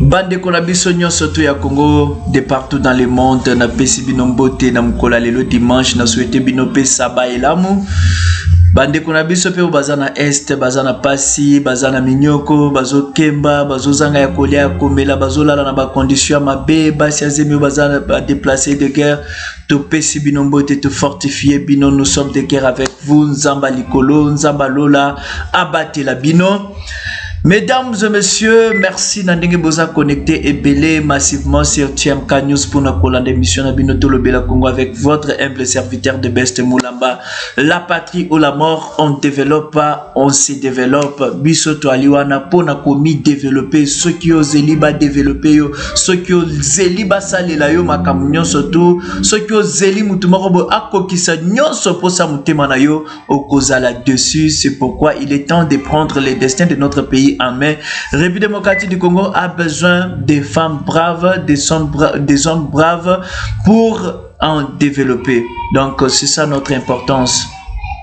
Bande Konabiso surtout ya Congo, de partout dans le monde, na pesi binombote na mkola lelo dimanche, na souhaité binope saba elamu. Bande Konabiso pe bazana est, bazana pasi, bazana minyoko, bazo kemba, bazo zanga ya kolia ya komela, bazo lala na ba condition mabe, basi azemi bazana ba déplacer de guerre, to pesi binombote te fortifier bino, nous sommes de guerre avec vous, nzamba likolo, nzamba lola, abattre la bino. Mesdames et messieurs, merci Nandenge Boza connecté et belé massivement sur TMK News pour notre colonne d'émission Nabinoto Lobela Congo avec votre humble serviteur de Best Moulamba. La patrie ou la mort, on développe pas, on se développe. Bisoto aliwana pour na komi développer ceux qui ont zéliba développer ceux qui ont zéliba salela yo makamunyo surtout ceux qui ont zéli mutumarobo akokisa nyonso pour sa mutema na yo okozala dessus. C'est pourquoi il est temps de prendre les destins de notre pays en main. République démocratique du Congo a besoin des femmes braves, des hommes braves pour en développer. Donc c'est ça notre importance.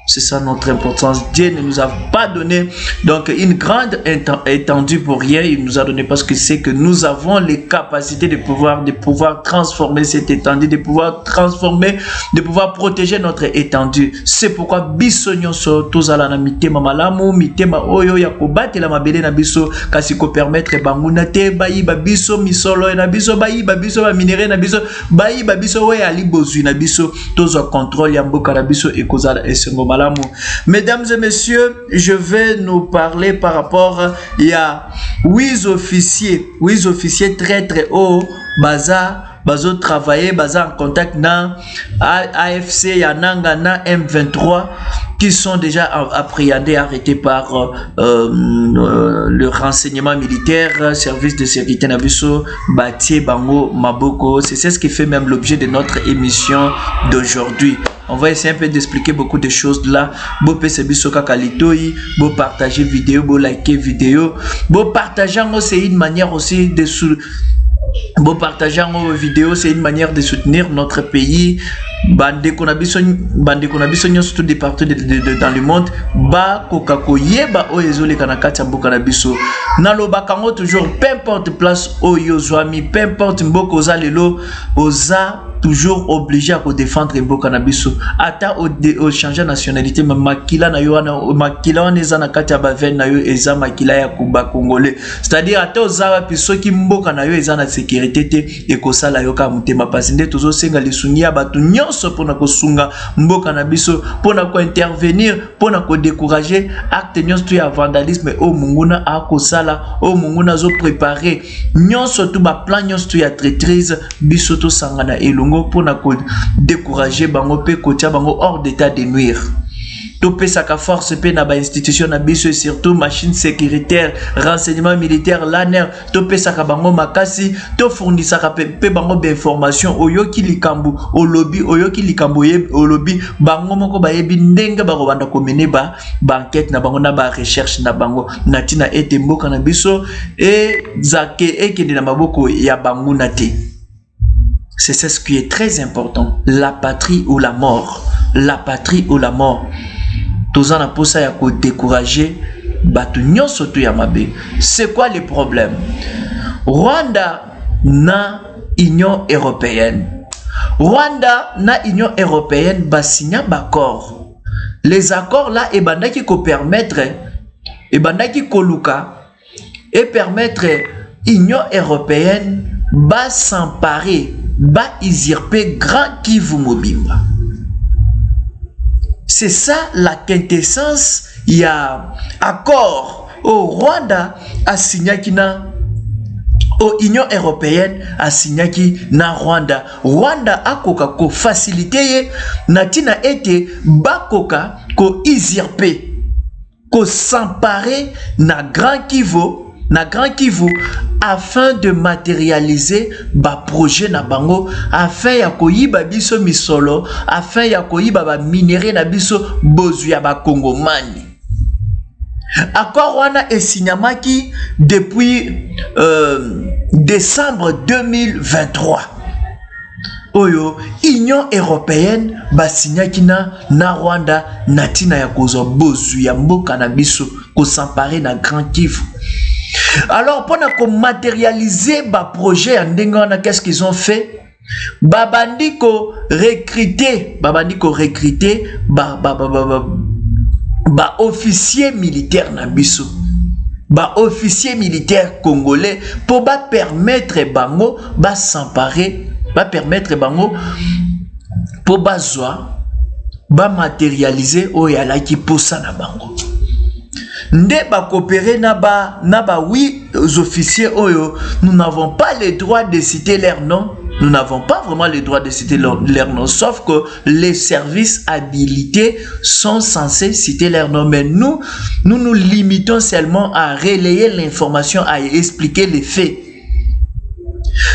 C'est ça notre importance. Dieu ne nous a pas donné donc une grande étendue pour rien. Il nous a donné parce que c'est que nous avons les capacités de pouvoir transformer cette étendue, de pouvoir transformer, de pouvoir protéger notre étendue. C'est pourquoi bisogno so tozala na mitema malamu, mitema oyo ya kobate la mabele na biso kasi ko permettre banguna te bayi babiso misolo na biso bayi babiso ba minéraux na biso bayi babiso we ali bozui na biso tozo contrôle ya mboka na biso ekozala esengo. Mesdames et messieurs, je vais nous parler par rapport à 8 officiers très très haut, bazo travailler, baza en contact na AFC, Yananga, na M23 qui sont déjà appréhendés, arrêtés par le renseignement militaire, service de sécurité Nabiso, Bati, Bango, Maboko. C'est ce qui fait même l'objet de notre émission d'aujourd'hui. On va essayer un peu d'expliquer beaucoup de choses là. Bo pesebiso kakalitoyi, bo partager vidéo, bo liker vidéo, bo partager c'est une manière aussi de bon partager nos vidéos, c'est une manière de soutenir notre pays. Bande konabiso surtout des partout dans le monde. Ba kokako yeba oyezole kanakati mboka na biso. Nalo bakango toujours peu importe place oyo zwami, peu importe mboko za lelo oza toujours obligé à défendre mboka na biso. Ata au changer nationalité makila na yo na makila on eza na kati ya baven na yo eza makila ya kuba congolais. C'est-à-dire ata oza piso ki mboka na yo eza na sécurité te ekosala yo ka mutema pasinde tozo senga lisungia batu nyonso pona kosunga mboka na biso pona ko intervenir pona ko décourager acte nyonso ya vandalisme o munguna akosala o munguna zo préparer nyonso tu ba plan nyonso ya traîtrise biso to sangana elongo pour décourager bango pe kotia bango hors d'état de nuire. Topé saka force pe na ba institution na biso et surtout machine sécuritaire, renseignement militaire, l'ANR, topé saka bango makasi, to fournir saka pe bango d'information oyo ki likambu, o lobby oyo ki likambu o lobby bango moko ba yebi ndenge ba robanda ko mener ba enquête na bango na ba recherche na bango natina ete mboka na biso et zake ekende na maboko ya bango na te. C'est ce qui est très important. La patrie ou la mort. La patrie ou la mort. Tozan a pour ça ya ko décourager batu nyonso tu ya mabe. C'est quoi le problème? Rwanda na Union européenne. Rwanda na Union européenne ba signa d'accord. Les accords là et banda qui ko permettre et banda qui ko luka et permettre Union européenne ba s'emparer ba usurper Grand Kivu Mobimba. C'est ça la quintessence. Il y a accord au Rwanda a signé qui na au Union européenne a signé qui na Rwanda. Rwanda a koka ko faciliter natina été ba koka ko usurper ko s'emparer na Grand Kivu afin de matérialiser ba projet na bango afin ya koyiba biso misolo afin ya koyiba ba minéraux na biso bozu ya ba kongomani. Accord wana esignamaki depuis décembre 2023. Oyo Union européenne ba signaki na Rwanda natina ya kozo bozu ya mboka na biso ko s'emparer na Grand Kivu. Alors, pour matérialiser le projet, qu'est-ce qu'ils ont fait? Babandi ko recruter officier militaire na biso. Officier militaire congolais pour permettre bango s'emparer, permettre bango pour matérialiser oyalaki posa na bango. Nde coopérer na ba oui officiers oyo, nous n'avons pas le droit de citer leur nom. Nous n'avons pas vraiment le droit de citer leur nom, sauf que les services habilités sont censés citer leur nom. Mais nous nous limitons seulement à relayer l'information, à expliquer les faits.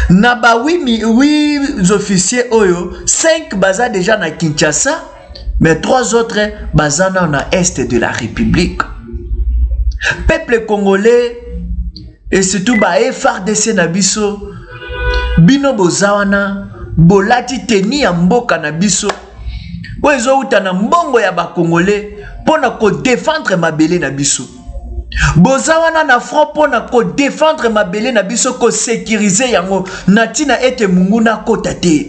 Naba oui officiers oyo, 5 baza déjà na Kinshasa, mais 3 autres baza na est de la République. Peuple congolais et surtout FARDC na biso bino bozawana bolati teni ya mboka na biso bozo uta na mbongo ya ba congolais pona ko défendre mabele na biso bozawana na front pona ko défendre mabele na biso ko sécuriser yango natina ete munguna kota te.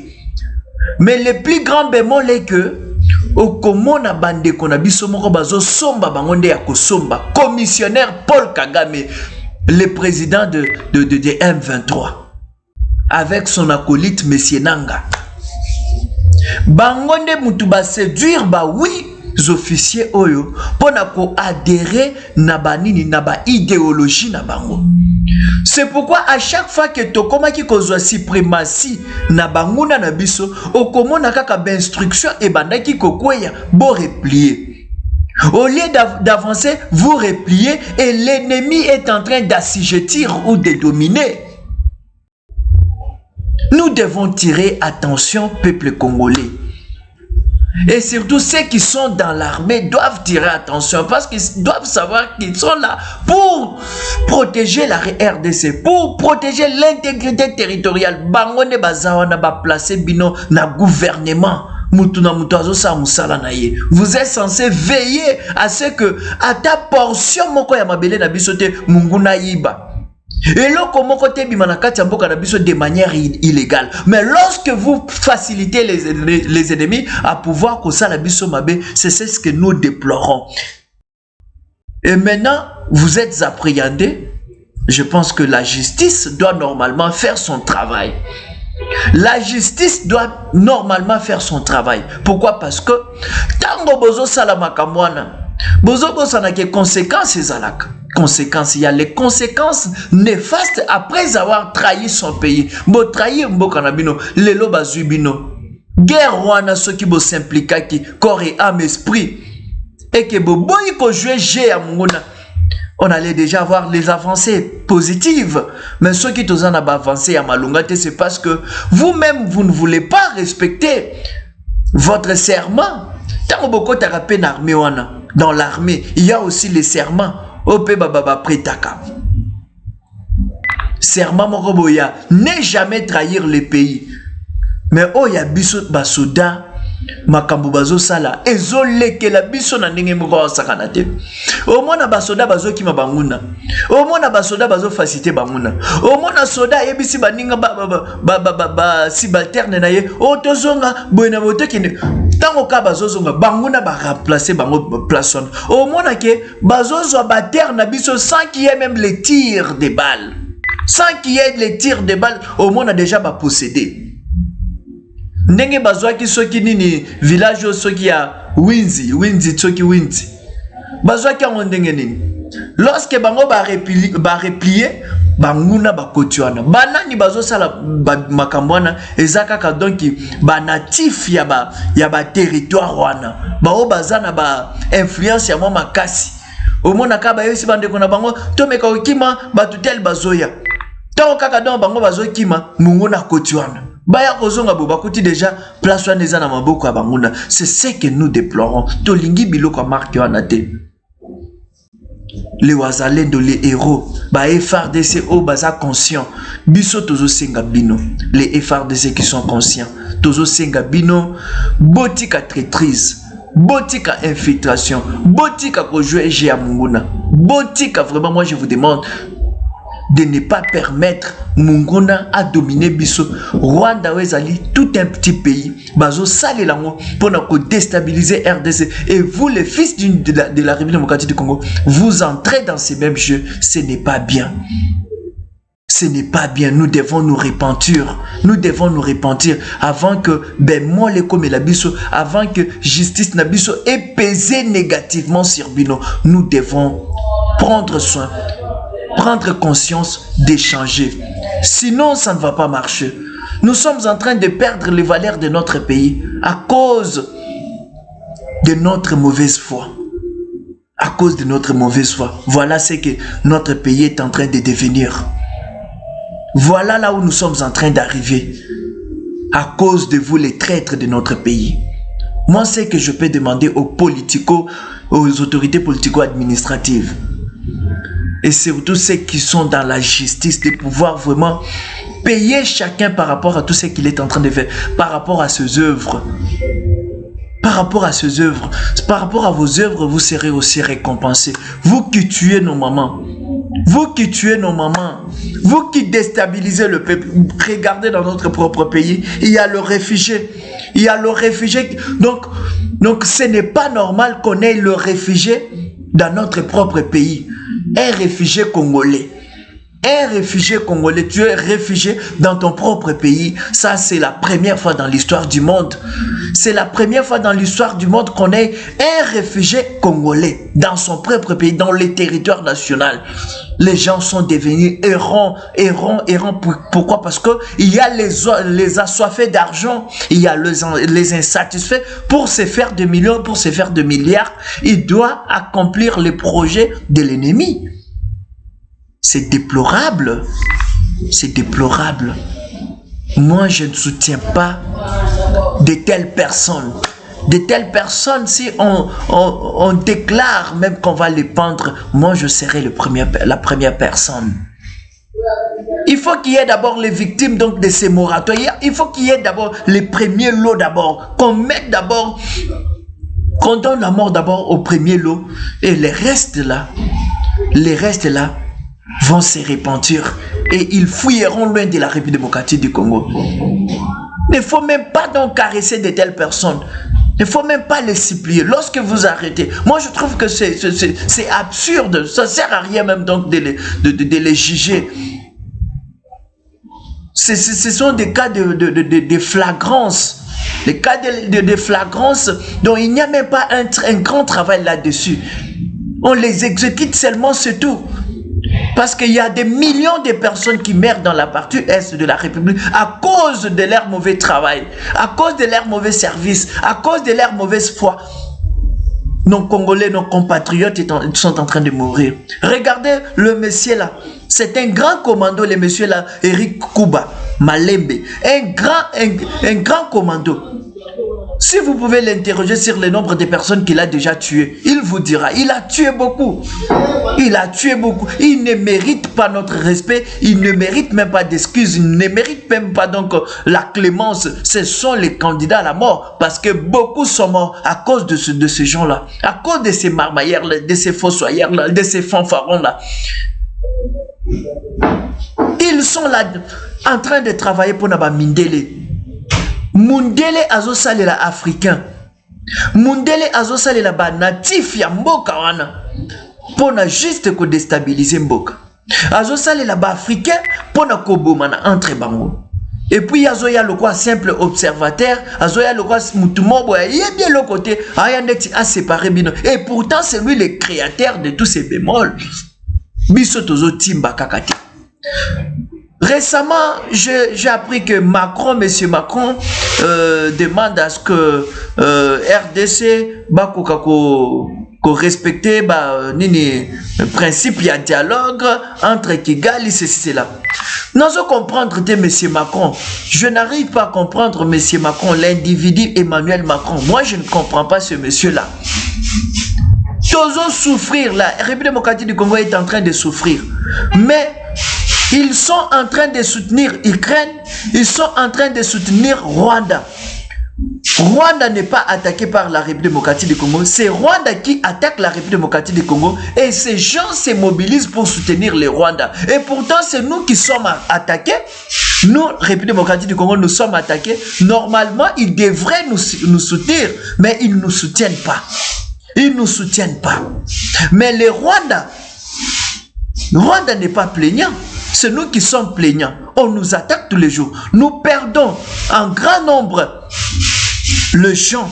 Mais le plus grand bémol est que okomona bande kona biso moko bazo somba bangonde ya kosomba commissionnaire Paul Kagame, le président de M23 avec son acolyte Monsieur Nanga. Bangonde mutu ba séduire oui officiers oyo pona ko adhérer na banini na ba idéologie na bango. C'est pourquoi à chaque fois que tokoma ki kozwa suprématie na banguna na biso okomona kaka ba instruction et bandaki kokweya bo replier. Au lieu d'avancer, vous repliez et l'ennemi est en train d'assujettir ou de dominer. Nous devons tirer attention, peuple congolais. Et surtout ceux qui sont dans l'armée doivent tirer attention parce qu'ils doivent savoir qu'ils sont là pour protéger la RDC, pour protéger l'intégrité territoriale. Bangone bazawana ba placer bino na gouvernement. Vous êtes censé veiller à ce que à ta portion moko ya mabele na bisote munguna yiba. Et là, comment côté bimanakati mboka na biso de manière illégale. Mais lorsque vous facilitez les ennemis à pouvoir que ça la biso mabe, c'est ce que nous déplorons. Et maintenant, vous êtes appréhendés. Je pense que la justice doit normalement faire son travail. La justice doit normalement faire son travail. Pourquoi? Parce que tango bozo salamakamwana bozo bosana ke conséquences ezalaka. Conséquences, il y a les conséquences néfastes après avoir trahi son pays. Bo trahir mboka na bino, lelo bazui bino. Guerre wana soki bo s'impliquer ki corps et âme esprit et que bo boyi ko jouer jeu à munguna. On allait déjà voir les avancées positives. Mais ceux qui ont avancé à Malungate, c'est parce que vous-même, vous ne voulez pas respecter votre serment. Dans l'armée, il y a aussi les serments. Serment Moroboya, ne jamais trahir le pays. Mais oh, il y a biso basoda. Makambo bazo sala ezole ke la biso na ndenge moko sakana te. Au moins na basoda bazo kima banguna. Au moins na basoda bazo faciliter banguna. Au moins na soda yebisi baninga subalterne na ye. O tozonga boyena bote kine. Tango ka bazo zonga banguna ba remplacer bango plason. Au moins na ke bazo zo bater na biso sans qu'il y ait même les tirs de balles. Sans qu'il y ait les tirs de balles, au moins na déjà ba posséder. Ndenge bazwaki soki nini village soki ya Winzi soki Winzi bazwaki ngo ndenge nini lorsque bango ba replier banguna bakotiwana banani bazosala makambwana ezaka donc ba natif ya ba territoire wana bao bazana ba influence ya mwa makasi omona ka ba yosi bande kona bango tomeka okima batutel bazoya to kaka donc bango bazokima munguna kotiwana. Baya kozonga bo bakuti déjà place wana eza na maboko ya banguna. C'est ce que nous déplorons. Tolingi biloko marque wana te. Les wazalendo, les héros, ba FARDC o baza conscient. Biso tozo senga bino. Les FARDC qui sont conscients. Tozo senga bino botika traîtrise. Botika infiltration. Botika ko jouer G à munguna. Botika vraiment moi je vous demande de ne pas permettre Munguna à dominer Bisso. Rwanda Wezali, tout un petit pays, bazo sale lango pour déstabiliser RDC. Et vous, les fils de la République démocratique du Congo, vous entrez dans ces mêmes jeux. Ce n'est pas bien. Ce n'est pas bien. Nous devons nous repentir. Nous devons nous repentir avant que Mole comme la Bisso, avant que justice Nabiso ait pesé négativement sur Bino. Nous devons prendre soin, prendre conscience d'échanger. Sinon, ça ne va pas marcher. Nous sommes en train de perdre les valeurs de notre pays à cause de notre mauvaise foi. À cause de notre mauvaise foi. Voilà ce que notre pays est en train de devenir. Voilà là où nous sommes en train d'arriver. À cause de vous, les traîtres de notre pays. Moi, c'est que je peux demander aux autorités politico-administratives. Et surtout ceux qui sont dans la justice, de pouvoir vraiment payer chacun par rapport à tout ce qu'il est en train de faire, par rapport à ses œuvres. Par rapport à ses œuvres, par rapport à vos œuvres, vous serez aussi récompensés. Vous qui tuez nos mamans, vous qui tuez nos mamans, vous qui déstabilisez le peuple, regardez dans notre propre pays, il y a le réfugié. Il y a le réfugié. Donc ce n'est pas normal qu'on ait le réfugié dans notre propre pays. Un réfugié congolais. Un réfugié congolais, tu es réfugié dans ton propre pays. Ça, c'est la première fois dans l'histoire du monde. C'est la première fois dans l'histoire du monde qu'on ait un réfugié congolais dans son propre pays, dans les territoires nationaux. Les gens sont devenus errants. Pourquoi? Parce qu'il y a les assoiffés d'argent, il y a les insatisfaits. Pour se faire de millions, pour se faire de milliards, il doit accomplir les projets de l'ennemi. C'est déplorable. C'est déplorable. Moi, je ne soutiens pas de telles personnes. De telles personnes, si on déclare même qu'on va les pendre, moi, je serai la première personne. Il faut qu'il y ait d'abord les victimes donc, de ces moratoires. Il faut qu'il y ait d'abord les premiers lots d'abord. Qu'on mette d'abord, qu'on donne la mort d'abord au premier lot. Et les restes là vont se repentir et ils fouilleront loin de la République démocratique du Congo. Il ne faut même pas donc caresser de telles personnes. Il ne faut même pas les supplier. Lorsque vous arrêtez, moi je trouve que c'est absurde. Ça ne sert à rien même donc de les juger. Ce sont des cas de flagrance. Les cas de flagrance dont il n'y a même pas un grand travail là-dessus. On les exécute seulement, c'est tout. Parce qu'il y a des millions de personnes qui meurent dans la partie est de la République à cause de leur mauvais travail, à cause de leur mauvais service, à cause de leur mauvaise foi. Nos Congolais, nos compatriotes sont en train de mourir. Regardez le monsieur là. C'est un grand commando, le monsieur là, Eric Kuba Malembe. Un grand commando. Si vous pouvez l'interroger sur le nombre de personnes qu'il a déjà tuées, il vous dira, il a tué beaucoup. Il a tué beaucoup. Il ne mérite pas notre respect. Il ne mérite même pas d'excuses. Il ne mérite même pas donc la clémence. Ce sont les candidats à la mort. Parce que beaucoup sont morts à cause de ces gens-là. À cause de ces marmailleurs, de ces fossoyeurs, de ces fanfarons-là. Ils sont là en train de travailler pour Naba Mindele. Mundele azosalela africain. Mundele azosalela ba natif ya mboka wana. Pona juste ko déstabiliser mboka. Azosalela ba africain pona ko bomana entre bango. Et puis azoya le quoi simple observateur, azoya le quoi mutumobo y est bien le côté aya neti a séparé bino. Et pourtant c'est lui le créateur de tous ces bémols. Biso tozo timba kakati. Récemment, j'ai appris que Monsieur Macron demande à ce que RDC ko respecter principe de dialogue entre Kigali et là. Nous allons comprendre Monsieur Macron. Je n'arrive pas à comprendre Monsieur Macron, l'individu Emmanuel Macron. Moi, je ne comprends pas ce monsieur-là. Tous souffrir, la République démocratique du Congo est en train de souffrir. Mais ils sont en train de soutenir Ukraine, ils sont en train de soutenir Rwanda. Rwanda n'est pas attaqué par la République démocratique du Congo, c'est Rwanda qui attaque la République démocratique du Congo et ces gens se mobilisent pour soutenir les Rwandais. Et pourtant, c'est nous qui sommes attaqués. Nous, République démocratique du Congo, nous sommes attaqués. Normalement, ils devraient nous soutenir, mais ils ne nous soutiennent pas. Ils ne nous soutiennent pas. Mais les Rwandais n'est pas plaignant. C'est nous qui sommes plaignants. On nous attaque tous les jours. Nous perdons en grand nombre le champ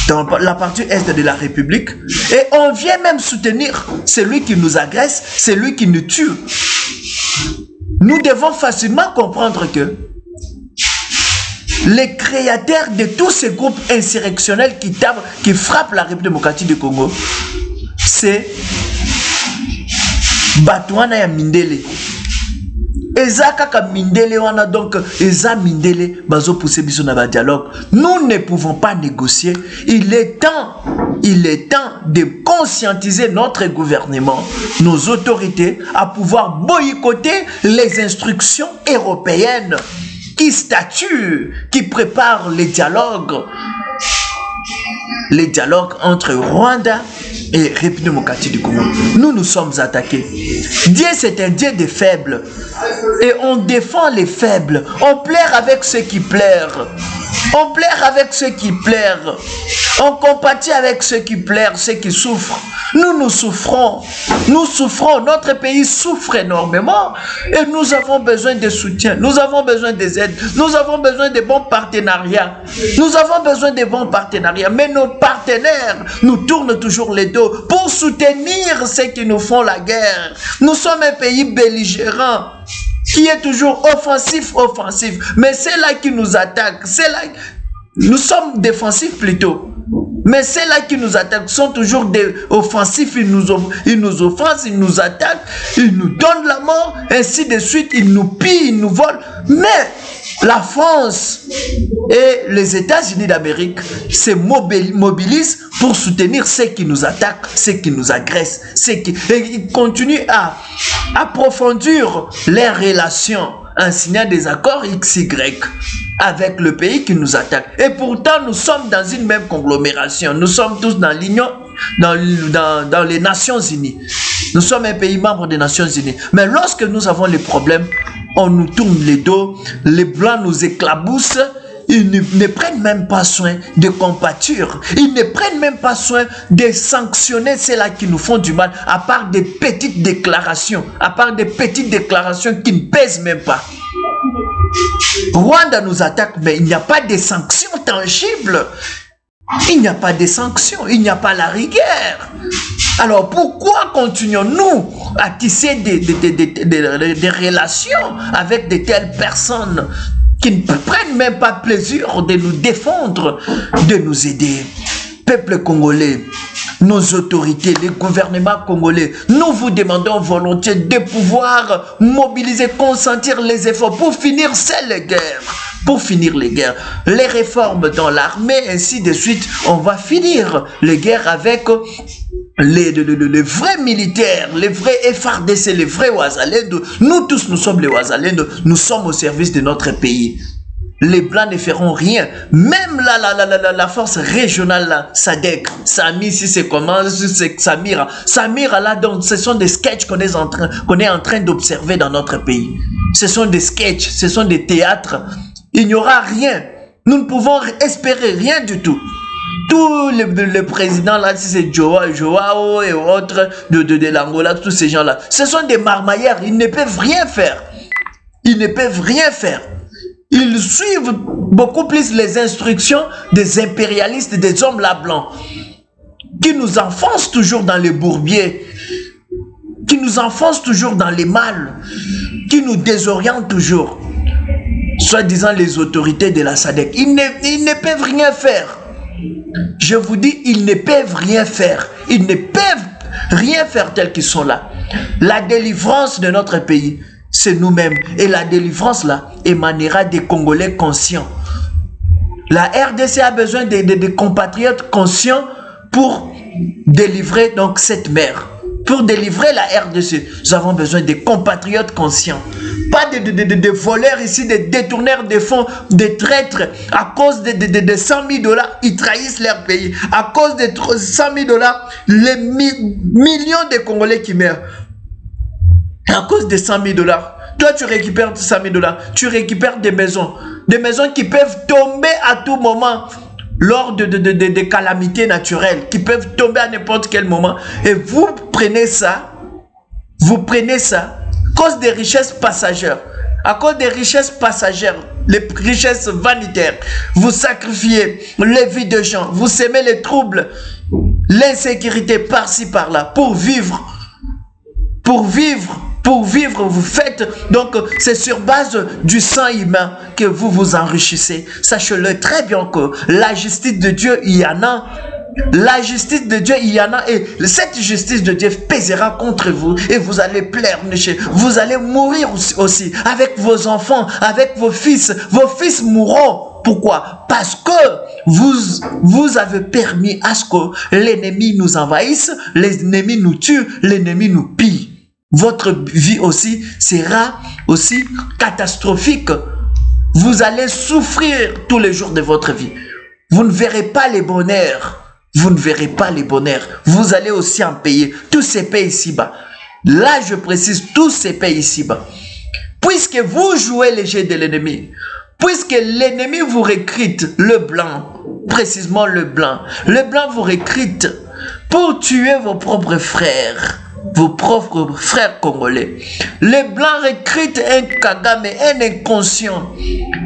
dans la partie est de la République et on vient même soutenir celui qui nous agresse, celui qui nous tue. Nous devons facilement comprendre que les créateurs de tous ces groupes insurrectionnels qui frappent la République démocratique du Congo, c'est Batouana ya Mindele. Eza kaka Mindele wana, donc Eza Mindele bazo pousser biso na ba dialogue. Nous ne pouvons pas négocier. Il est temps de conscientiser notre gouvernement, nos autorités à pouvoir boycotter les instructions européennes qui statuent, qui préparent les dialogues entre Rwanda et République démocratique du Congo. Nous sommes attaqués. Dieu, c'est un Dieu des faibles. Et on défend les faibles. On plaire avec ceux qui plairent. On plaire avec ceux qui plairent. On compatit avec ceux qui plairent, ceux qui souffrent. Nous souffrons. Nous souffrons. Notre pays souffre énormément. Et nous avons besoin de soutien. Nous avons besoin des aides. Nous avons besoin de bons partenariats. Nous avons besoin de bons partenariats. Mais nos partenaires nous tournent toujours les dos pour soutenir ceux qui nous font la guerre. Nous sommes un pays belligérant qui est toujours offensif. Mais c'est là qui nous attaque. C'est là. Nous sommes défensifs plutôt. Mais ceux-là qui nous attaquent sont toujours offensifs. Ils nous offensent, ils nous attaquent, ils nous donnent la mort, ainsi de suite. Ils nous pillent, ils nous volent. Mais la France et les États-Unis d'Amérique se mobilisent pour soutenir ceux qui nous attaquent, ceux qui nous agressent, et ils continuent à approfondir leurs relations en signant des accords XY avec le pays qui nous attaque. Et pourtant, nous sommes dans une même conglomération. Nous sommes tous dans l'Union, dans les Nations Unies. Nous sommes un pays membre des Nations Unies. Mais lorsque nous avons les problèmes, on nous tourne les dos, les Blancs nous éclaboussent. Ils ne prennent même pas soin de compatir. Ils ne prennent même pas soin de sanctionner ceux-là qui nous font du mal, à part des petites déclarations, qui ne pèsent même pas. Rwanda nous attaque, mais il n'y a pas de sanctions tangibles. Il n'y a pas de sanctions, il n'y a pas la rigueur. Alors pourquoi continuons-nous à tisser des relations avec de telles personnes qui ne prennent même pas plaisir de nous défendre, de nous aider? Peuple congolais, nos autorités, les gouvernements congolais, nous vous demandons volontiers de pouvoir mobiliser, consentir les efforts pour finir les guerres. Les réformes dans l'armée, ainsi de suite. On va finir les guerres avec les vrais militaires, les vrais FARDC, les vrais Wazalendo. Nous tous, nous sommes les Wazalendo. Nous sommes au service de notre pays. Les Blancs ne feront rien. Même la force régionale, là, SADC, Sami, si c'est comment, si c'est Samira. Samira, là, donc, ce sont des sketchs qu'on est en train d'observer dans notre pays. Ce sont des sketchs, ce sont des théâtres. Il n'y aura rien. Nous ne pouvons espérer rien du tout. Tous les présidents, là, si c'est Joao et autres de l'Angola, tous ces gens-là, ce sont des marmailleurs. Ils ne peuvent rien faire. Ils suivent beaucoup plus les instructions des impérialistes, des hommes là blancs, qui nous enfoncent toujours dans les bourbiers, qui nous enfoncent toujours dans les malles, qui nous désorientent toujours. Soi-disant les autorités de la SADC, ils ne peuvent rien faire. Je vous dis, ils ne peuvent rien faire. Ils ne peuvent rien faire tels qu'ils sont là. La délivrance de notre pays, c'est nous-mêmes. Et la délivrance là émanera des Congolais conscients. La RDC a besoin de compatriotes conscients pour délivrer donc cette mer. Pour délivrer la RDC, nous avons besoin de compatriotes conscients. Pas de voleurs ici, de détourneurs de fonds, de traîtres. À cause de 100 000 $, ils trahissent leur pays. À cause de 100 000 $, les millions de Congolais qui meurent. À cause de 100 000 $. Toi, tu récupères 100 000 $. Tu récupères des maisons. Des maisons qui peuvent tomber à tout moment. Lors de calamités naturelles qui peuvent tomber à n'importe quel moment. Et vous prenez ça, à cause des richesses passagères, à cause des richesses passagères, les richesses vanitaires, vous sacrifiez les vies de gens, vous semez les troubles, l'insécurité par-ci par-là, pour vivre, vous faites, donc c'est sur base du sang humain que vous vous enrichissez. Sachez-le très bien que la justice de Dieu, il y en a. La justice de Dieu, il y en a. Et cette justice de Dieu pèsera contre vous et vous allez pleurnicher. Vous allez mourir aussi avec vos enfants, avec vos fils. Vos fils mourront. Pourquoi? Parce que vous avez permis à ce que l'ennemi nous envahisse, l'ennemi nous tue, l'ennemi nous pille. Votre vie aussi sera aussi catastrophique. Vous allez souffrir tous les jours de votre vie. Vous ne verrez pas les bonheurs. Vous ne verrez pas les bonheurs. Vous allez aussi en payer. Tous ces pays ici-bas. Là, je précise, tous ces pays ici-bas. Puisque vous jouez les jeux de l'ennemi, puisque l'ennemi vous recrute, le blanc, précisément le blanc vous recrute pour tuer vos propres frères. Vos propres frères congolais. Les blancs recrutent un Kagame, un inconscient,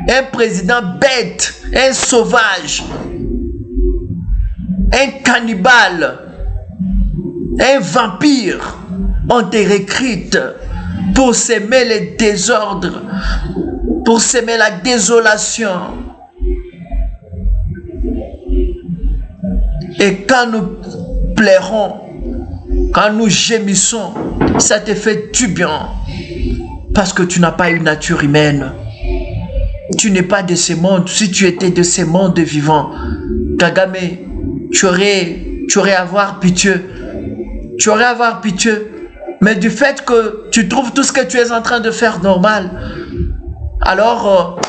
un président bête, un sauvage, un cannibale, un vampire. On te recrute pour s'aimer les désordres, pour s'aimer la désolation. Et quand nous plairons, quand nous gémissons, ça te fait du bien. Parce que tu n'as pas une nature humaine. Tu n'es pas de ce monde. Si tu étais de ce monde vivant, Kagame, tu aurais à avoir pitié. Tu aurais à avoir pitié. Mais du fait que tu trouves tout ce que tu es en train de faire normal, alors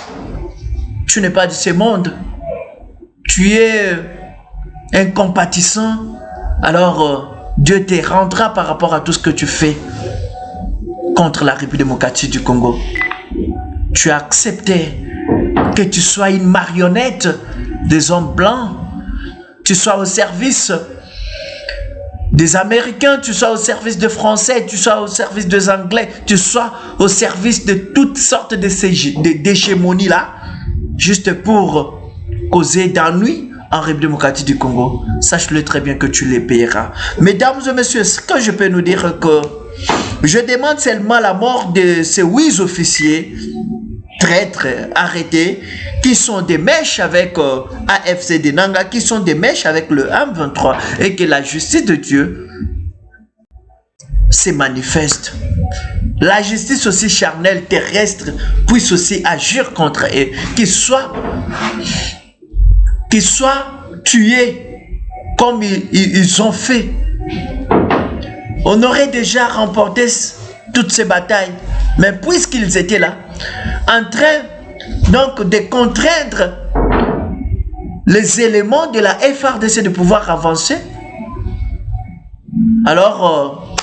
tu n'es pas de ce monde. Tu es incompatissant. Alors Dieu te rendra par rapport à tout ce que tu fais contre la République démocratique du Congo. Tu as accepté que tu sois une marionnette des hommes blancs. Tu sois au service des Américains, tu sois au service des Français, tu sois au service des Anglais, tu sois au service de toutes sortes d'hégémonies là, juste pour causer d'ennui en République démocratique du Congo. Sache-le très bien que tu les payeras. Mesdames et messieurs, ce que je peux nous dire que je demande seulement la mort de ces 8 officiers traîtres arrêtés qui sont des mèches avec AFC de Nanga, qui sont des mèches avec le M23 et que la justice de Dieu se manifeste. La justice aussi charnelle, terrestre, puisse aussi agir contre eux, qu'ils soient tués comme ils ont fait. On aurait déjà remporté toutes ces batailles, mais puisqu'ils étaient là, en train donc de contraindre les éléments de la FRDC de pouvoir avancer, alors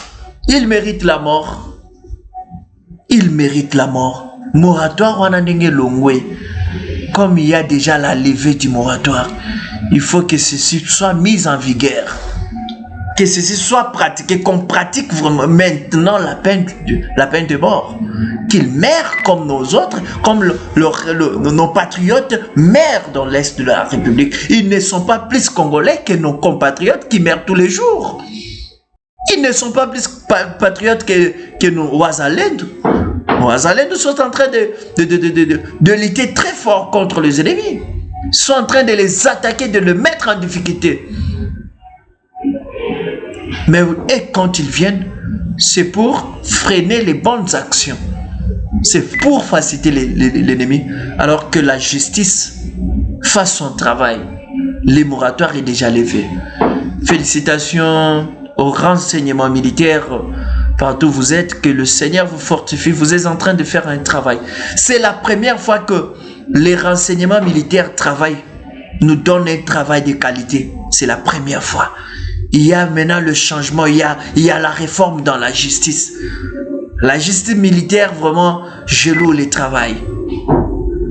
ils méritent la mort. Ils méritent la mort. Moratoire wanandenge longwe. Comme il y a déjà la levée du moratoire, il faut que ceci soit mis en vigueur. Que ceci soit pratiqué, qu'on pratique vraiment maintenant la peine de mort. Qu'ils meurent comme nos autres, comme nos patriotes meurent dans l'Est de la République. Ils ne sont pas plus congolais que nos compatriotes qui meurent tous les jours. Ils ne sont pas plus patriotes que nos Ouazalènes. Nos Ouazalènes sont en train de lutter très fort contre les ennemis. Ils sont en train de les attaquer, de les mettre en difficulté. Mais et quand ils viennent, c'est pour freiner les bonnes actions. C'est pour faciliter l'ennemi. Alors que la justice fasse son travail. Le moratoire est déjà levé. Félicitations au renseignement militaire, partout où vous êtes, que le Seigneur vous fortifie. Vous êtes en train de faire un travail. C'est la première fois que les renseignements militaires travaillent, nous donnent un travail de qualité. C'est la première fois. Il y a maintenant le changement, il y a la réforme dans la justice. La justice militaire, vraiment, je loue le travail.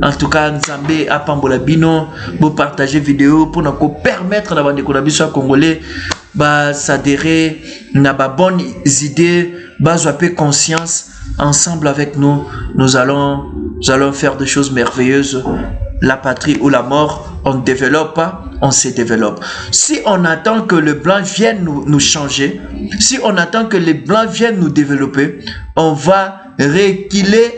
En tout cas, Nzambe a pambola bino, pour partager vidéo, pour nous permettre d'avoir des Congolais, s'adhérer, n'a pas bonnes idées, peu conscience. Ensemble avec nous, nous allons faire des choses merveilleuses. La patrie ou la mort, on ne développe pas, on se développe. Si on attend que le blanc vienne nous changer, si on attend que les blancs viennent nous développer, on va reculer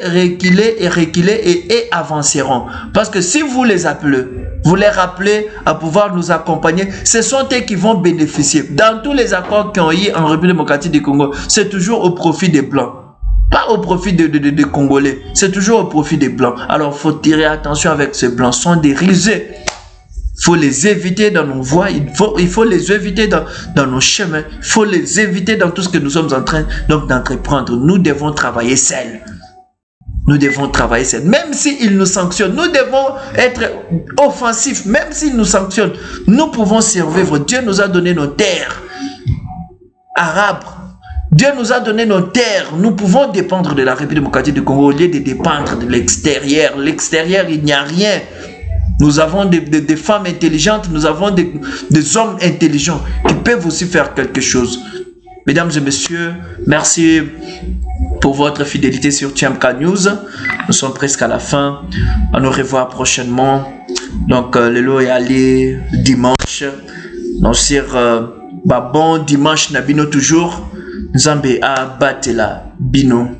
et avanceront. Parce que si vous les appelez, vous les rappelez à pouvoir nous accompagner, ce sont eux qui vont bénéficier. Dans tous les accords qui ont eu en République démocratique du Congo, c'est toujours au profit des blancs. Pas au profit des Congolais, c'est toujours au profit des Blancs. Alors, il faut tirer attention avec ces Blancs. Ce sont des risés. Il faut les éviter dans nos voies, il faut les éviter dans nos chemins, il faut les éviter dans tout ce que nous sommes en train d'entreprendre. Nous devons travailler seuls. Nous devons travailler seuls. Même s'ils nous sanctionnent, nous devons être offensifs. Même s'ils nous sanctionnent, nous pouvons survivre. Dieu nous a donné nos terres arabes. Dieu nous a donné nos terres. Nous pouvons dépendre de la République démocratique du Congo au lieu de dépendre de l'extérieur. L'extérieur, il n'y a rien. Nous avons des femmes intelligentes, nous avons des hommes intelligents qui peuvent aussi faire quelque chose. Mesdames et messieurs, merci pour votre fidélité sur TMK News. Nous sommes presque à la fin. À nous revoir prochainement. Donc, le lot est allé dimanche. Donc, sur bon dimanche, Nabino toujours. Nzambe a batela bino.